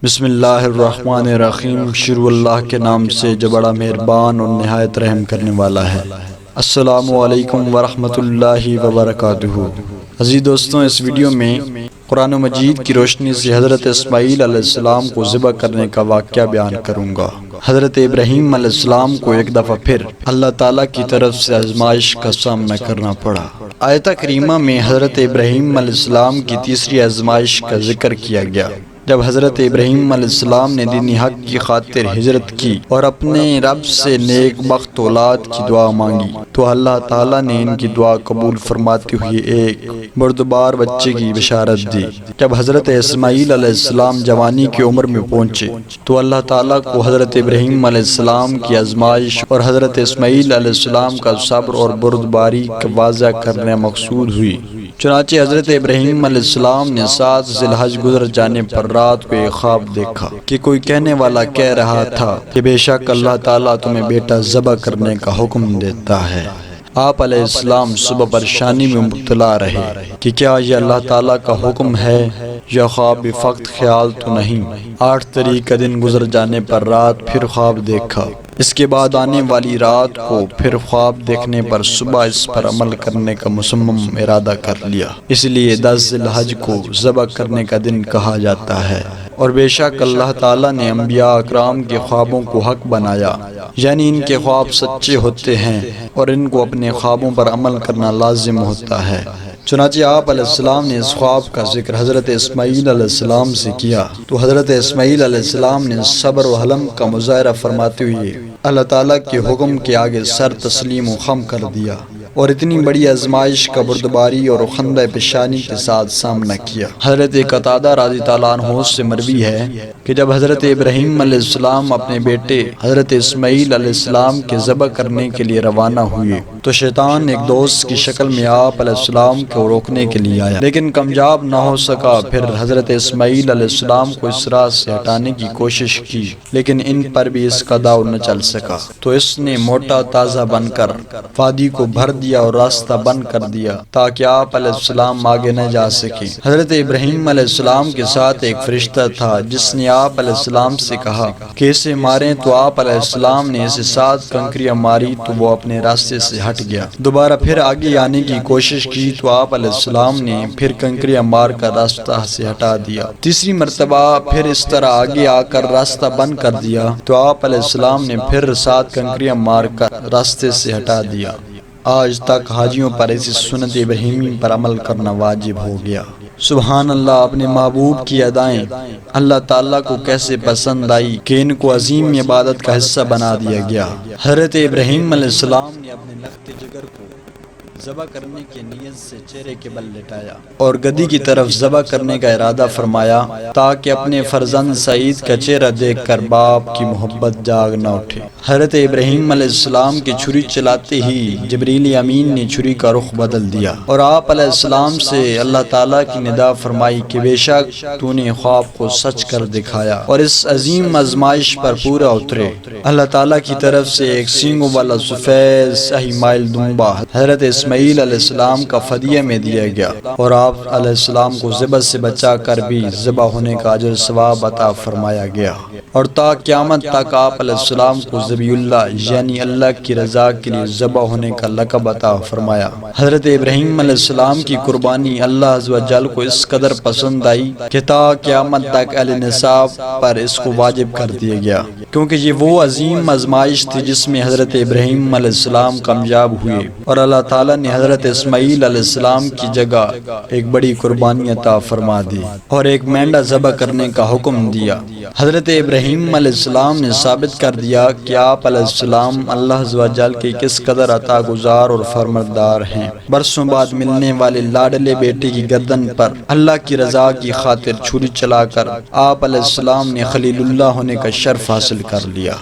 بسم اللہ الرحمن الرحیم۔ شروع اللہ کے نام سے جو بڑا مہربان اور نہایت رحم کرنے والا ہے۔ السلام علیکم ورحمۃ اللہ وبرکاتہ۔ عزیز دوستوں، اس ویڈیو میں قرآن مجید کی روشنی سے حضرت اسماعیل علیہ السلام کو ذبح کرنے کا واقعہ بیان کروں گا۔ حضرت ابراہیم علیہ السلام کو ایک دفعہ پھر اللہ تعالیٰ کی طرف سے آزمائش کا سامنا کرنا پڑا۔ آیت کریمہ میں حضرت ابراہیم علیہ السلام کی تیسری آزمائش کا ذکر کیا گیا، جب حضرت ابراہیم علیہ السلام نے دین حق کی خاطر ہجرت کی اور اپنے رب سے نیک بخت اولاد کی دعا مانگی تو اللہ تعالیٰ نے ان کی دعا قبول فرماتے ہوئے ایک بردبار بچے کی بشارت دی۔ جب حضرت اسماعیل علیہ السلام جوانی کی عمر میں پہنچے تو اللہ تعالیٰ کو حضرت ابراہیم علیہ السلام کی آزمائش اور حضرت اسماعیل علیہ السلام کا صبر اور بردباری کا واضح کرنا مقصود ہوئی۔ چنانچہ حضرت ابراہیم علیہ السلام نے 7 ذی الحج گزر جانے پر رات کو ایک خواب دیکھا کہ کوئی کہنے والا کہہ رہا تھا کہ بے شک اللہ تعالیٰ تمہیں بیٹا ذبح کرنے کا حکم دیتا ہے۔ آپ علیہ السلام صبح پریشانی میں مبتلا رہے کہ کیا یہ اللہ تعالیٰ کا حکم ہے یا خواب فقط خیال تو نہیں۔ 8 تاریخ کا دن گزر جانے پر رات پھر خواب دیکھا۔ اس کے بعد آنے والی رات کو پھر خواب دیکھنے پر صبح اس پر عمل کرنے کا مصمم ارادہ کر لیا۔ اس لیے 10 ذی الحج کو ذبح کرنے کا دن کہا جاتا ہے۔ اور بے شک اللہ تعالیٰ نے انبیاء اکرام کے خوابوں کو حق بنایا، یعنی ان کے خواب سچے ہوتے ہیں اور ان کو اپنے خوابوں پر عمل کرنا لازم ہوتا ہے۔ چنانچہ آپ علیہ السلام نے اس خواب کا ذکر حضرت اسماعیل علیہ السلام سے کیا تو حضرت اسماعیل علیہ السلام نے صبر و حلم کا مظاہرہ فرماتے ہوئے اللہ تعالیٰ کے حکم کے آگے سر تسلیم و خم کر دیا اور اتنی بڑی آزمائش کا بردباری اور خندہ پیشانی کے ساتھ سامنا کیا۔ حضرت قتادہ رضی اللہ عنہ سے مروی ہے کہ جب حضرت ابراہیم علیہ السلام اپنے بیٹے حضرت اسماعیل علیہ السلام کے ذبح کرنے کے لیے روانہ ہوئے تو شیطان ایک دوست کی شکل میں آپ علیہ السلام کو روکنے کے لیے آیا، لیکن کامیاب نہ ہو سکا۔ پھر حضرت اسماعیل علیہ السلام کو اس راہ سے ہٹانے کی کوشش کی، لیکن ان پر بھی اس کا داؤ نہ چل سکا تو اس نے موٹا تازہ بن کر وادی کو بھر دیا اور راستہ بند کر دیا تاکہ آپ علیہ السلام آگے نہ جا سکے۔ حضرت ابراہیم علیہ السلام کے ساتھ ایک فرشتہ تھا جس نے آپ علیہ السلام سے کہا کہ اسے ماریں، تو آپ علیہ السلام نے اسے 7 کنکریاں ماری تو وہ اپنے راستے سے ہٹ گیا۔ دوبارہ پھر آگے آنے کی کوشش کی تو آپ علیہ السلام نے پھر کنکریاں مار کر راستہ سے ہٹا دیا۔ تیسری مرتبہ پھر اس طرح آگے آ کر راستہ بند کر دیا تو آپ علیہ السلام نے پھر 7 کنکریاں مار کر راستے سے ہٹا دیا۔ آج تک حاجیوں پر ایسی سنت ابراہیمی پر عمل کرنا واجب ہو گیا۔ سبحان اللہ، اپنے محبوب کی ادائیں اللہ تعالیٰ کو کیسے پسند آئی کہ ان کو عظیم عبادت کا حصہ بنا دیا گیا۔ حضرت ابراہیم علیہ السلام نے اپنے لخت جگر کو ذبح کرنے کی نیت سے چہرے کے بل لٹایا اور گدی کی طرف ذبح کرنے کا ارادہ فرمایا تاکہ اپنے فرزند سعید کا چہرہ دیکھ کر باپ کی محبت جاگ نہ اٹھے۔ حضرت ابراہیم علیہ السلام کی چھری چلاتے ہی جبریل امین نے چھری کا رخ بدل دیا اور آپ علیہ السلام سے اللہ تعالیٰ کی ندا فرمائی کہ بے شک تو نے خواب کو سچ کر دکھایا اور اس عظیم آزمائش پر پورا اترے۔ اللہ تعالیٰ کی طرف سے ایک سینگوں والا سفید سہی مائل دمبا حضرت اسماعیل علیہ السلام کا فدیہ میں دیا گیا اور آپ علیہ السلام کو ذبح سے بچا کر بھی ذبح ہونے کا اجر ثواب عطا فرمایا گیا اور تا قیامت تک آپ علیہ السلام کو ذبیح اللہ یعنی اللہ کی رضا کے لیے ذبح ہونے کا لقب عطا فرمایا۔ حضرت ابراہیم علیہ السلام کی قربانی اللہ عز و جل کو اس قدر پسند آئی کہ تا قیامت تک اہل نصاب پر اس کو واجب کر دیا گیا، کیونکہ یہ وہ عظیم آزمائش تھی جس میں حضرت ابراہیم علیہ السلام کامیاب ہوئے اور اللہ تعالیٰ نے حضرت اسماعیل علیہ السلام کی جگہ ایک بڑی قربانی عطا فرما دی اور ایک مینڈا ذبح کرنے کا حکم دیا۔ حضرت ابراہیم علیہ السلام نے ثابت کر دیا کہ آپ علیہ السلام اللہ عز و جل کے کس قدر عطا گزار اور فرمانبردار ہیں۔ برسوں بعد ملنے والے لاڈلے بیٹے کی گردن پر اللہ کی رضا کی خاطر چھری چلا کر آپ علیہ السلام نے خلیل اللہ ہونے کا شرف حاصل کر لیا۔